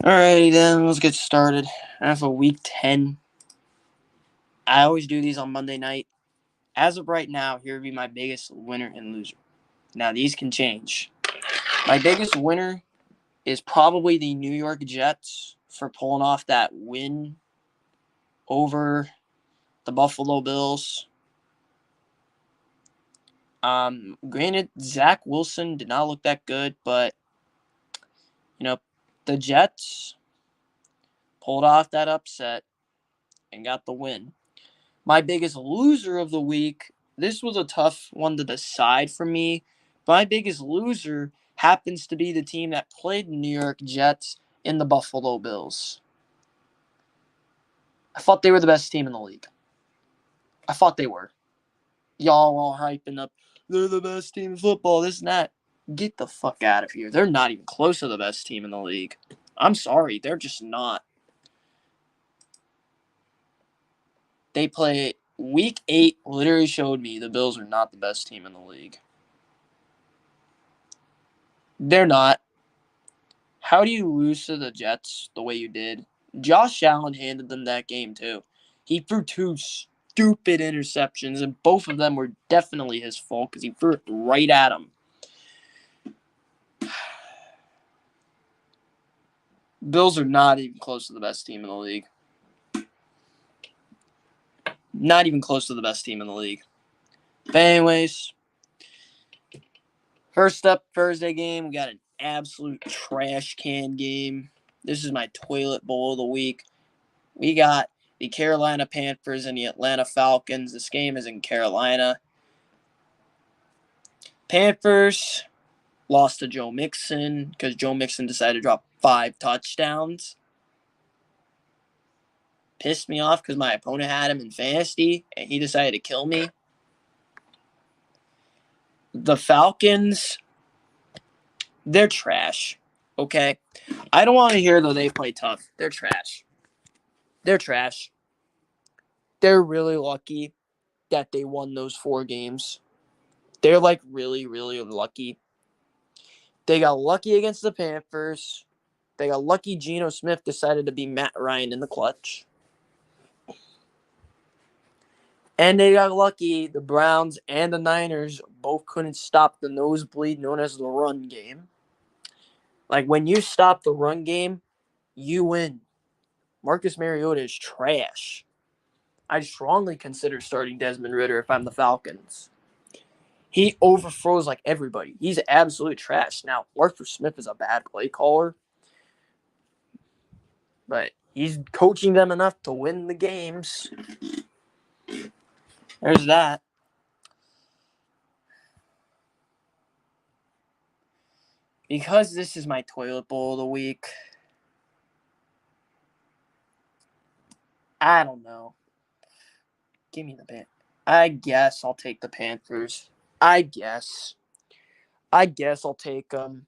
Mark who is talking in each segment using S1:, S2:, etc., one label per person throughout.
S1: Alrighty then, let's get started. NFL Week 10. I always do these on Monday night. As of right now, here would be my biggest winner and loser. Now, these can change. My biggest winner is probably the New York Jets for pulling off that win over the Buffalo Bills. Granted, Zach Wilson did not look that good, but, you know, the Jets pulled off that upset and got the win. My biggest loser of the week, this was a tough one to decide for me. My biggest loser happens to be the team that played the New York Jets in the Buffalo Bills. I thought they were the best team in the league. I thought they were. Y'all were all hyping up, they're the best team in football, this and that. Get the fuck out of here. They're not even close to the best team in the league. I'm sorry, they're just not. They play week 8 literally showed me the Bills are not the best team in the league. They're not. How do you lose to the Jets the way you did? Josh Allen handed them that game too. He threw two stupid interceptions, and both of them were definitely his fault because he threw it right at him. Bills are not even close to the best team in the league. Not even close to the best team in the league. But anyways, first up, Thursday game, we got an absolute trash can game. This is my toilet bowl of the week. We got the Carolina Panthers and the Atlanta Falcons. This game is in Carolina. Panthers lost to Joe Mixon because Joe Mixon decided to drop 5 touchdowns. Pissed me off because my opponent had him in fantasy and he decided to kill me. The Falcons, they're trash. Okay? I don't want to hear though they play tough. They're trash. They're trash. They're really lucky that they won those 4 games. They're like really, really lucky. They got lucky against the Panthers. They got lucky Geno Smith decided to be Matt Ryan in the clutch. And they got lucky the Browns and the Niners both couldn't stop the nosebleed known as the run game. Like, when you stop the run game, you win. Marcus Mariota is trash. I strongly consider starting Desmond Ridder if I'm the Falcons. He overthrows like everybody. He's absolute trash. Now, Arthur Smith is a bad play caller, but he's coaching them enough to win the games. There's that. Because this is my toilet bowl of the week, I don't know. Give me the Panthers. I guess I'll take the Panthers. I guess I'll take them.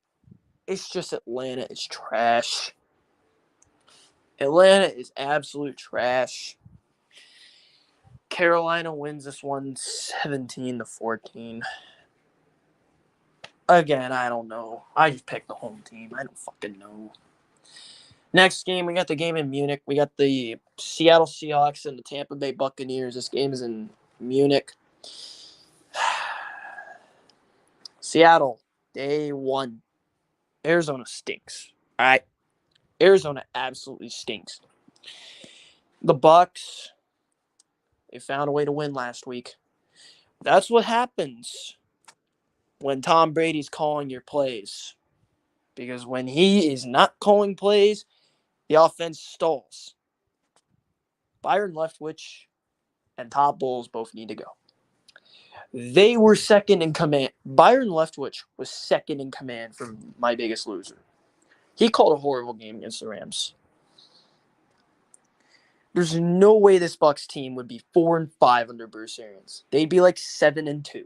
S1: It's just Atlanta is trash. Atlanta is absolute trash. Carolina wins this one 17-14. Again, I don't know. I just picked the home team. I don't fucking know. Next game, we got the game in Munich. We got the Seattle Seahawks and the Tampa Bay Buccaneers. This game is in Munich. Seattle, they won. Arizona stinks. All right. Arizona absolutely stinks. The Bucs, they found a way to win last week. That's what happens when Tom Brady's calling your plays. Because when he is not calling plays, the offense stalls. Byron Leftwich and Todd Bowles both need to go. They were second in command. Byron Leftwich was second in command for my biggest loser. He called a horrible game against the Rams. There's no way this Bucs team would be 4-5 under Bruce Arians. They'd be like 7-2.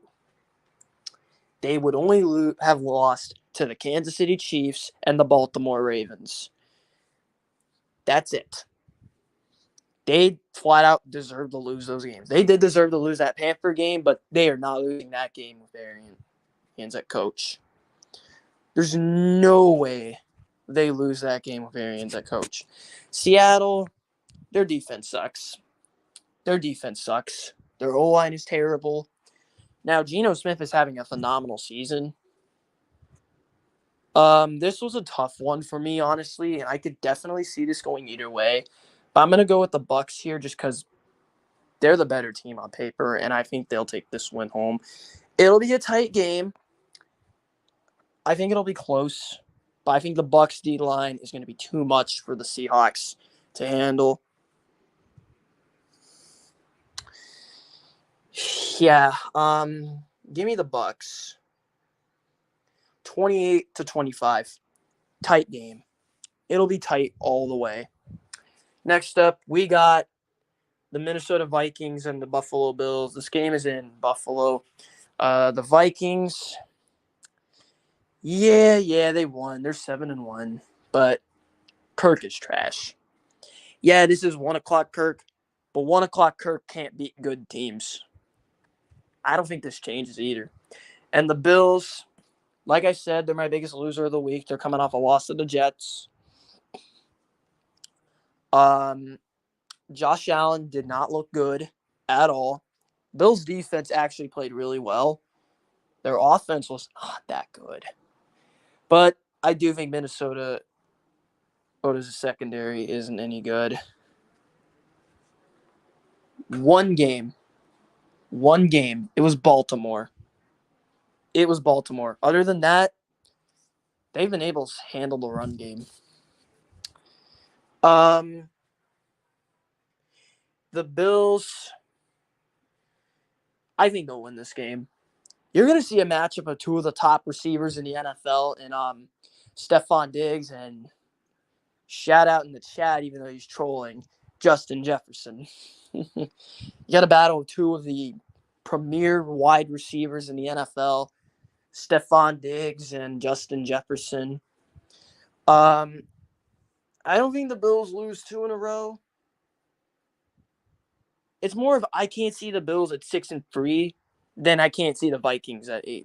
S1: They would only have lost to the Kansas City Chiefs and the Baltimore Ravens. That's it. They flat out deserve to lose those games. They did deserve to lose that Panther game, but they are not losing that game with Arians at coach. There's no way they lose that game with Arians at coach. Seattle, their defense sucks. Their O-line is terrible. Now, Geno Smith is having a phenomenal season. This was a tough one for me, honestly, and I could definitely see this going either way. But I'm gonna go with the Bucks here just because they're the better team on paper, and I think they'll take this win home. It'll be a tight game. I think it'll be close, but I think the Bucks D line is going to be too much for the Seahawks to handle. Yeah, give me the Bucks. 28-25. Tight game. It'll be tight all the way. Next up, we got the Minnesota Vikings and the Buffalo Bills. This game is in Buffalo. The Vikings, yeah, they won. They're 7-1, but Kirk is trash. Yeah, this is 1:00 Kirk, but 1:00 Kirk can't beat good teams. I don't think this changes either. And the Bills, like I said, they're my biggest loser of the week. They're coming off a loss to the Jets. Josh Allen did not look good at all. Bills' defense actually played really well. Their offense was not that good. But I do think Minnesota's secondary isn't any good. One game. It was Baltimore. Other than that, they've been able to handle the run game. The Bills, I think they'll win this game. You're going to see a matchup of two of the top receivers in the NFL in Stephon Diggs and shout out in the chat, even though he's trolling, Justin Jefferson. You got a battle of two of the premier wide receivers in the NFL, Stephon Diggs and Justin Jefferson. I don't think the Bills lose 2 in a row. It's more of I can't see the Bills at 6-3 than I can't see the Vikings at 8-1.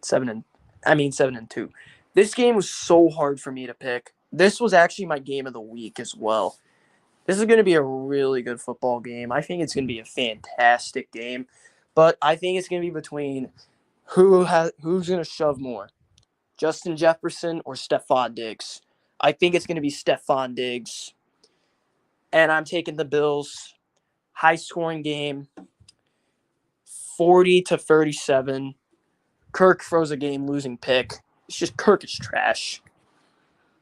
S1: 7-2. This game was so hard for me to pick. This was actually my game of the week as well. This is going to be a really good football game. I think it's going to be a fantastic game. But I think it's going to be between who's going to shove more, Justin Jefferson or Stephon Diggs. I think it's going to be Stephon Diggs. And I'm taking the Bills. High-scoring game, 40-37. Kirk throws a game-losing pick. It's just Kirk is trash.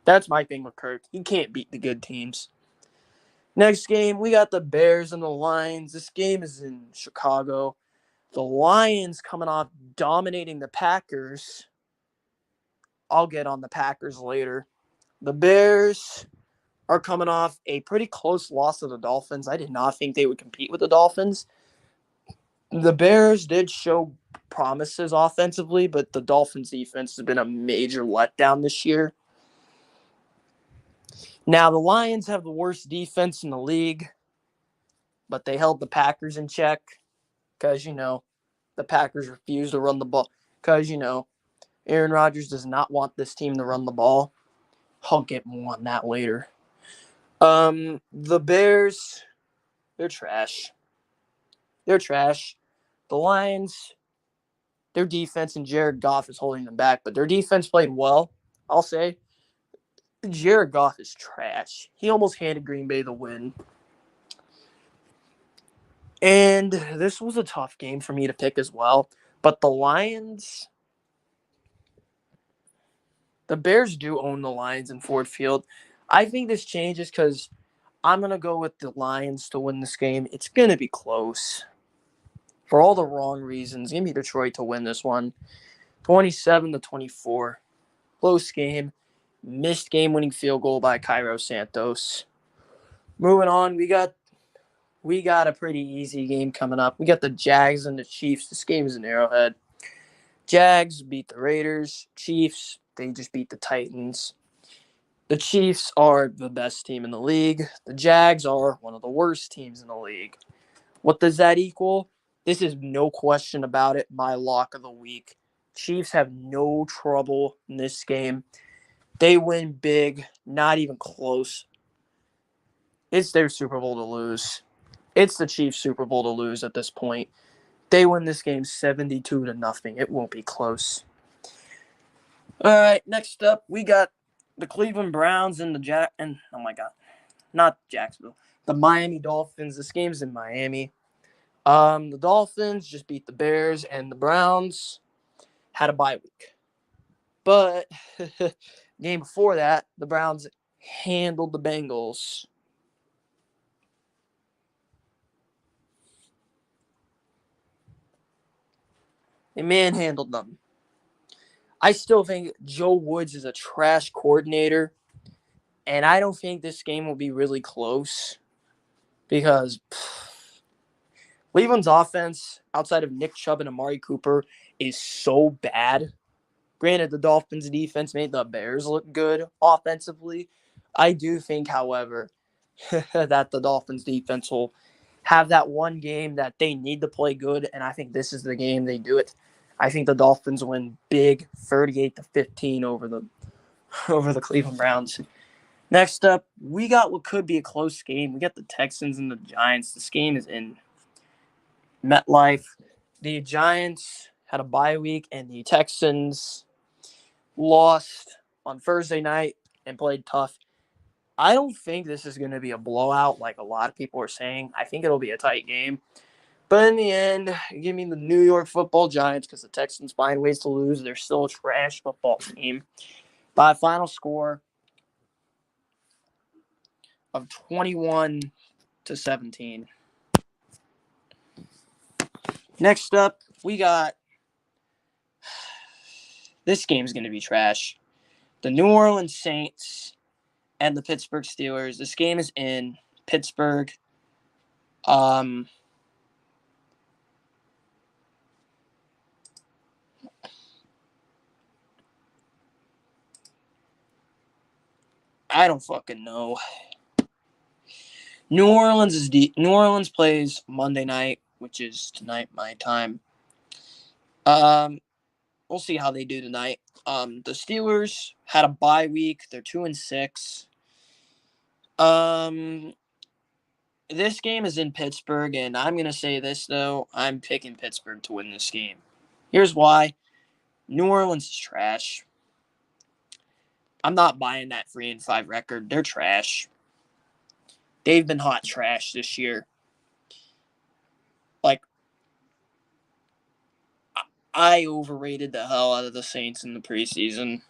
S1: That's my thing with Kirk. He can't beat the good teams. Next game, we got the Bears and the Lions. This game is in Chicago. The Lions coming off dominating the Packers. I'll get on the Packers later. The Bears are coming off a pretty close loss to the Dolphins. I did not think they would compete with the Dolphins. The Bears did show promises offensively, but the Dolphins defense has been a major letdown this year. Now, the Lions have the worst defense in the league, but they held the Packers in check because, the Packers refuse to run the ball because, Aaron Rodgers does not want this team to run the ball. I'll get more on that later. The Bears, they're trash. The Lions, their defense and Jared Goff is holding them back, but their defense played well, I'll say. Jared Goff is trash. He almost handed Green Bay the win. And this was a tough game for me to pick as well. But the Lions, the Bears do own the Lions in Ford Field. I think this changes because I'm going to go with the Lions to win this game. It's going to be close. For all the wrong reasons, give me Detroit to win this one. 27-24. Close game. Missed game-winning field goal by Cairo Santos. Moving on, we got a pretty easy game coming up. We got the Jags and the Chiefs. This game is in Arrowhead. Jags beat the Raiders. Chiefs, they just beat the Titans. The Chiefs are the best team in the league. The Jags are one of the worst teams in the league. What does that equal? This is no question about it, my lock of the week. Chiefs have no trouble in this game. They win big, not even close. It's their Super Bowl to lose. It's the Chiefs' Super Bowl to lose at this point. They win this game 72-0. It won't be close. All right, next up, we got the Cleveland Browns and not Jacksonville. The Miami Dolphins. This game's in Miami. The Dolphins just beat the Bears, and the Browns had a bye week. But game before that, the Browns handled the Bengals. They manhandled them. I still think Joe Woods is a trash coordinator, and I don't think this game will be really close because Cleveland's offense, outside of Nick Chubb and Amari Cooper, is so bad. Granted, the Dolphins' defense made the Bears look good offensively. I do think, however, that the Dolphins' defense will have that one game that they need to play good, and I think this is the game they do it. I think the Dolphins win big, 38-15 over the Cleveland Browns. Next up, we got what could be a close game. We got the Texans and the Giants. This game is in MetLife. The Giants had a bye week, and the Texans lost on Thursday night and played tough. I don't think this is going to be a blowout like a lot of people are saying. I think it'll be a tight game. But in the end, give me the New York Football Giants because the Texans find ways to lose. They're still a trash football team. By a final score of 21-17. Next up, we got this game's going to be trash. The New Orleans Saints and the Pittsburgh Steelers. This game is in Pittsburgh. I don't fucking know. New Orleans plays Monday night, which is tonight my time. We'll see how they do tonight. The Steelers had a bye week. They're 2-6. This game is in Pittsburgh, and I'm gonna say this though. I'm picking Pittsburgh to win this game. Here's why. New Orleans is trash. I'm not buying that 3-5 record. They're trash. They've been hot trash this year. Like, I overrated the hell out of the Saints in the preseason.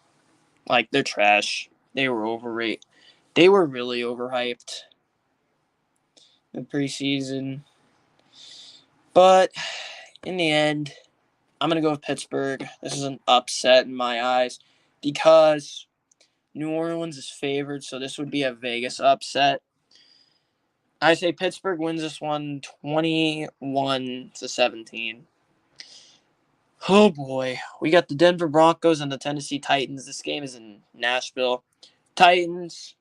S1: Like, they're trash. They were overrated. They were really overhyped in the preseason. But in the end, I'm going to go with Pittsburgh. This is an upset in my eyes because New Orleans is favored, so this would be a Vegas upset. I say Pittsburgh wins this one 21-17. Oh boy. We got the Denver Broncos and the Tennessee Titans. This game is in Nashville. Titans,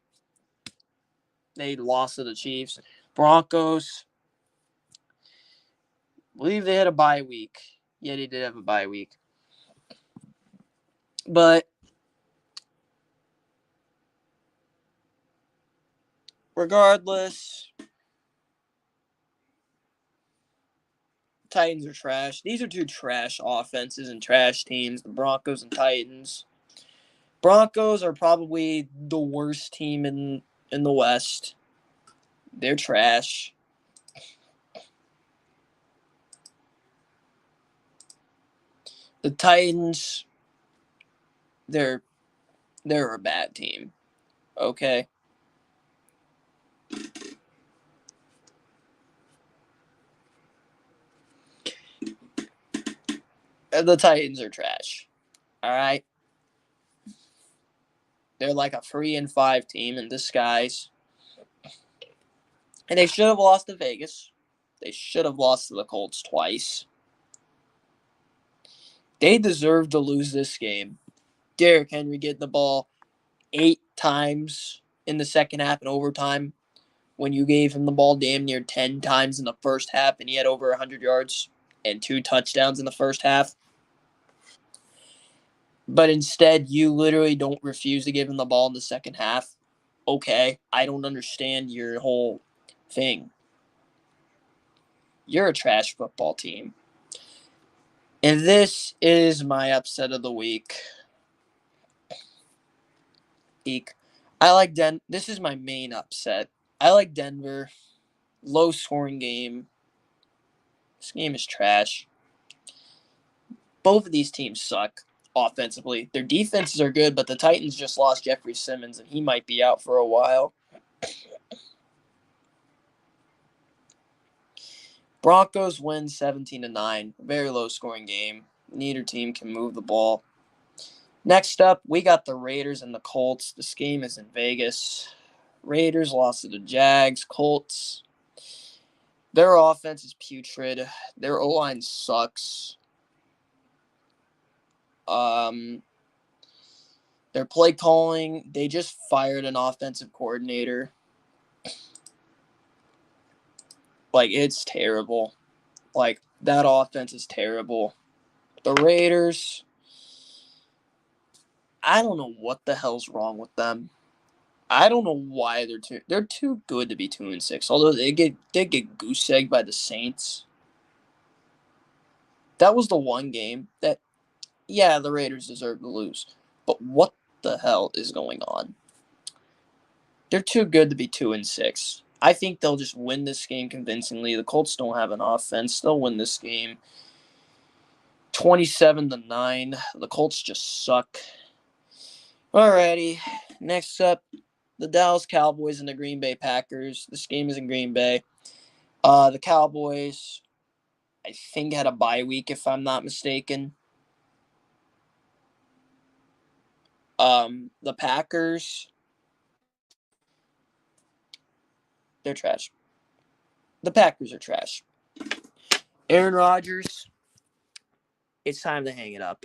S1: they lost to the Chiefs. Broncos, I believe they had a bye week. Yeah, they did have a bye week. But regardless, Titans are trash. These are two trash offenses and trash teams, the Broncos and Titans. Broncos are probably the worst team in the West. They're trash. The Titans, they're a bad team. Okay? The Titans are trash. All right? They're like a 3-5 team in disguise. And they should have lost to Vegas. They should have lost to the Colts twice. They deserve to lose this game. Derrick Henry getting the ball 8 times in the second half in overtime when you gave him the ball damn near 10 times in the first half and he had over 100 yards and 2 touchdowns in the first half. But instead, you literally don't refuse to give him the ball in the second half. Okay, I don't understand your whole thing. You're a trash football team. And this is my upset of the week. Eek. This is my main upset. I like Denver. Low scoring game. This game is trash. Both of these teams suck offensively. Their defenses are good, but the Titans just lost Jeffrey Simmons, and he might be out for a while. Broncos win 17-9. Very low scoring game. Neither team can move the ball. Next up, we got the Raiders and the Colts. This game is in Vegas. Raiders lost to the Jags. Colts, their offense is putrid. Their O-line sucks. Their play calling, they just fired an offensive coordinator. Like, it's terrible. Like, that offense is terrible. The Raiders, I don't know what the hell's wrong with them. I don't know why they're too good to be 2-6. Although they get goose egged by the Saints. That was the one game that, yeah, the Raiders deserve to lose. But what the hell is going on? They're too good to be 2-6. I think they'll just win this game convincingly. The Colts don't have an offense. They'll win this game 27-9. The Colts just suck. Alrighty. Next up, the Dallas Cowboys and the Green Bay Packers. This game is in Green Bay. The Cowboys, I think, had a bye week, if I'm not mistaken. The Packers, they're trash. The Packers are trash. Aaron Rodgers, it's time to hang it up.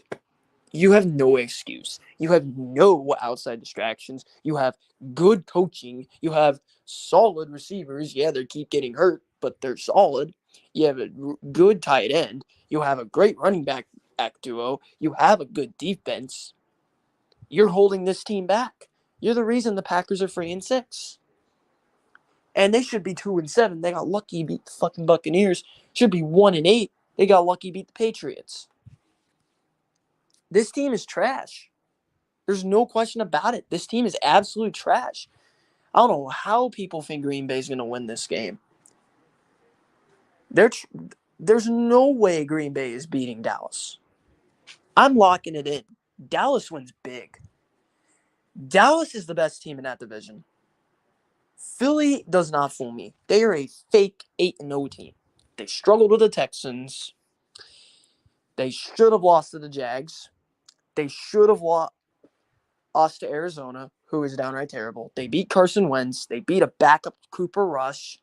S1: You have no excuse. You have no outside distractions. You have good coaching. You have solid receivers. Yeah, they keep getting hurt, but they're solid. You have a good tight end. You have a great running back duo. You have a good defense. You're holding this team back. You're the reason the Packers are 3-6. And they should be 2-7. They got lucky, beat the fucking Buccaneers. Should be 1-8. They got lucky, beat the Patriots. This team is trash. There's no question about it. This team is absolute trash. I don't know how people think Green Bay's going to win this game. There's no way Green Bay is beating Dallas. I'm locking it in. Dallas wins big. Dallas is the best team in that division. Philly does not fool me. They are a fake 8-0 team. They struggled with the Texans. They should have lost to the Jags. They should have lost to Arizona, who is downright terrible. They beat Carson Wentz. They beat a backup Cooper Rush.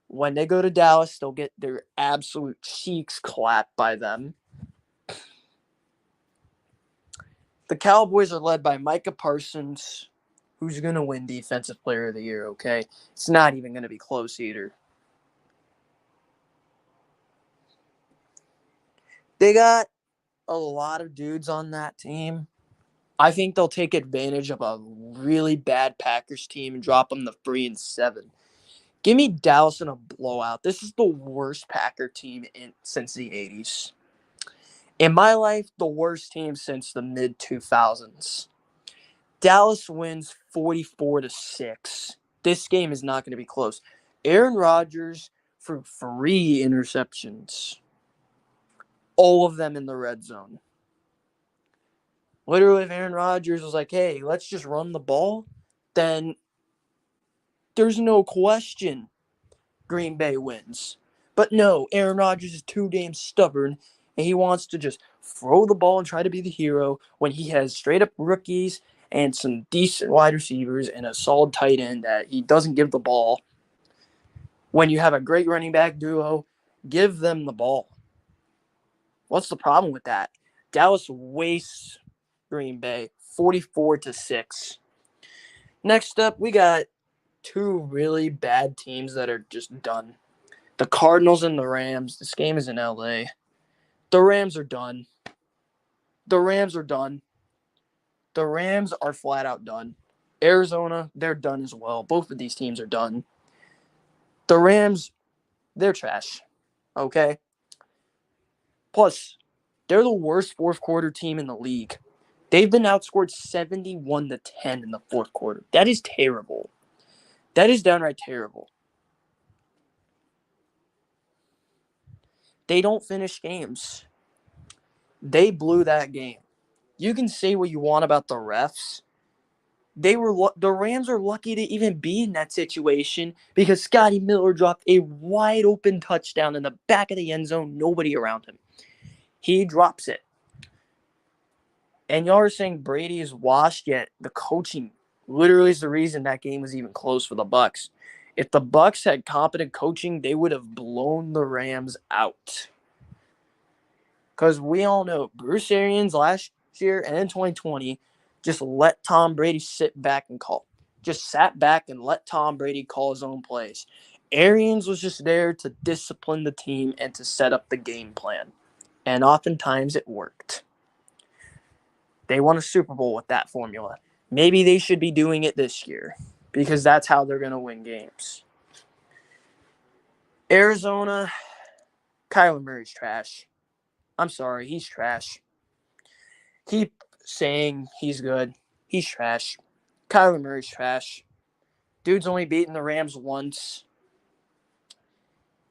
S1: When they go to Dallas, they'll get their absolute cheeks clapped by them. The Cowboys are led by Micah Parsons, who's going to win Defensive Player of the Year, okay? It's not even going to be close either. They got a lot of dudes on that team. I think they'll take advantage of a really bad Packers team and drop them to 3-7. Give me Dallas in a blowout. This is the worst Packer team since the 80s. In my life, the worst team since the mid-2000s. Dallas wins 44-6. This game is not going to be close. Aaron Rodgers for 3 interceptions. All of them in the red zone. Literally, if Aaron Rodgers was like, hey, let's just run the ball, then there's no question Green Bay wins. But no, Aaron Rodgers is too damn stubborn, and he wants to just throw the ball and try to be the hero when he has straight-up rookies and some decent wide receivers and a solid tight end that he doesn't give the ball. When you have a great running back duo, give them the ball. What's the problem with that? Dallas wastes Green Bay 44-6. Next up, we got 2 really bad teams that are just done. The Cardinals and the Rams. This game is in LA. The Rams are done. The Rams are done. The Rams are flat out done. Arizona, they're done as well. Both of these teams are done. The Rams, they're trash. Okay? Plus, they're the worst fourth quarter team in the league. They've been outscored 71-10 in the fourth quarter. That is terrible. That is downright terrible. They don't finish games. They blew that game. You can say what you want about the refs. The Rams are lucky to even be in that situation because Scotty Miller dropped a wide open touchdown in the back of the end zone, nobody around him. He drops it. And y'all are saying Brady is washed, yet the coaching literally is the reason that game was even close for the Bucs. If the Bucs had competent coaching, they would have blown the Rams out. Because we all know Bruce Arians last year and in 2020 just let Tom Brady sit back and call. Just sat back and let Tom Brady call his own plays. Arians was just there to discipline the team and to set up the game plan. And oftentimes it worked. They won a Super Bowl with that formula. Maybe they should be doing it this year because that's how they're going to win games. Arizona, Kyler Murray's trash. I'm sorry, he's trash. Keep saying he's good. He's trash. Kyler Murray's trash. Dude's only beaten the Rams once.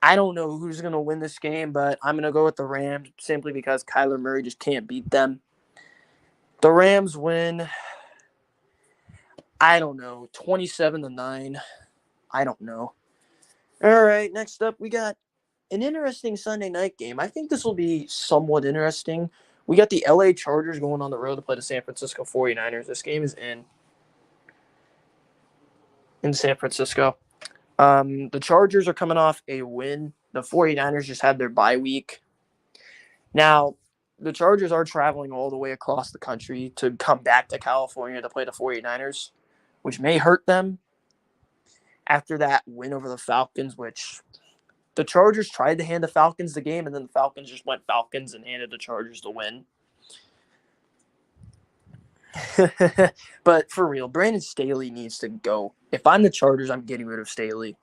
S1: I don't know who's going to win this game, but I'm going to go with the Rams simply because Kyler Murray just can't beat them. The Rams win, I don't know, 27-9. I don't know. All right, next up, we got an interesting Sunday night game. I think this will be somewhat interesting. We got the LA Chargers going on the road to play the San Francisco 49ers. This game is in San Francisco. The Chargers are coming off a win. The 49ers just had their bye week. Now, the Chargers are traveling all the way across the country to come back to California to play the 49ers, which may hurt them after that win over the Falcons, which the Chargers tried to hand the Falcons the game, and then the Falcons just went Falcons and handed the Chargers the win. But for real, Brandon Staley needs to go. If I'm the Chargers, I'm getting rid of Staley.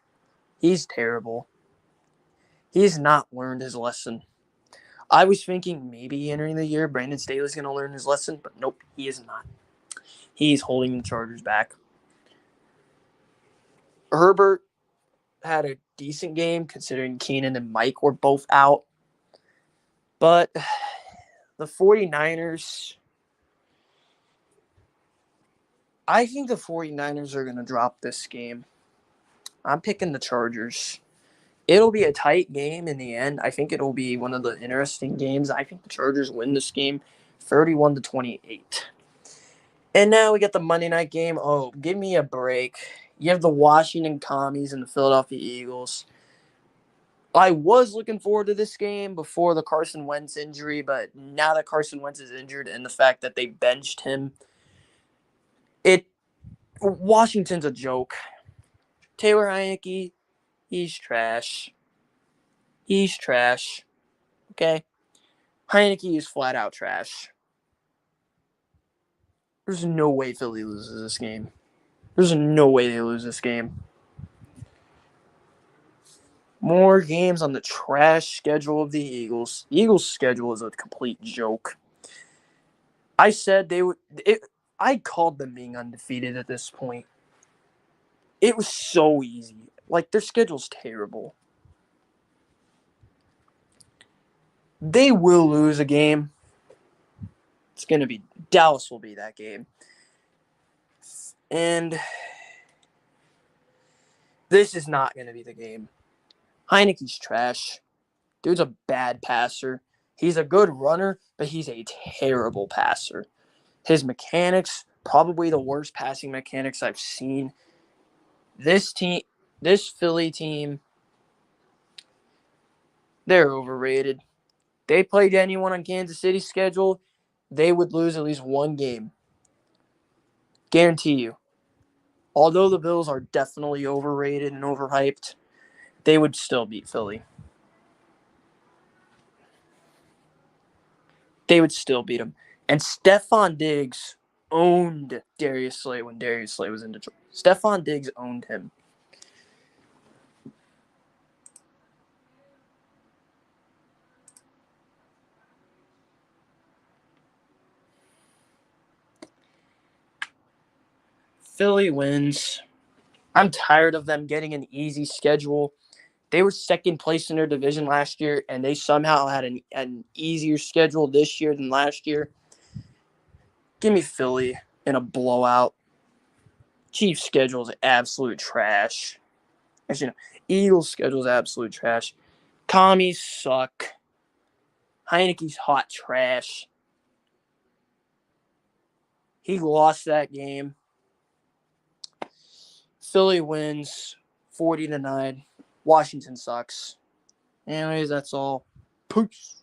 S1: He's terrible. He's not learned his lesson. I was thinking maybe entering the year, Brandon Staley's going to learn his lesson, but nope, he is not. He's holding the Chargers back. Herbert had a decent game considering Keenan and Mike were both out. But the 49ers, I think the 49ers are going to drop this game. I'm picking the Chargers. It'll be a tight game in the end. I think it'll be one of the interesting games. I think the Chargers win this game 31-28. And now we got the Monday night game. Oh, give me a break. You have the Washington Commies and the Philadelphia Eagles. I was looking forward to this game before the Carson Wentz injury, but now that Carson Wentz is injured and the fact that they benched him, Washington's a joke. Taylor Heinicke, he's trash. He's trash. Okay? Heinicke is flat out trash. There's no way Philly loses this game. There's no way they lose this game. More games on the trash schedule of the Eagles. The Eagles' schedule is a complete joke. I said they would. I called them being undefeated at this point. It was so easy. Like, their schedule's terrible. They will lose a game. It's going to be Dallas will be that game. And this is not going to be the game. Heinicke's trash. Dude's a bad passer. He's a good runner, but he's a terrible passer. His mechanics, probably the worst passing mechanics I've seen. This Philly team, they're overrated. They played anyone on Kansas City's schedule, they would lose at least one game. Guarantee you. Although the Bills are definitely overrated and overhyped, they would still beat Philly. They would still beat them. And Stephon Diggs owned Darius Slay when Darius Slay was in Detroit. Stephon Diggs owned him. Philly wins. I'm tired of them getting an easy schedule. They were second place in their division last year, and they somehow had an easier schedule this year than last year. Give me Philly in a blowout. Chiefs' schedule is absolute trash. Actually, no. Eagles' schedule is absolute trash. Commies suck. Heineke's hot trash. He lost that game. Philly wins 40-9. Washington sucks. Anyways, that's all. Peace.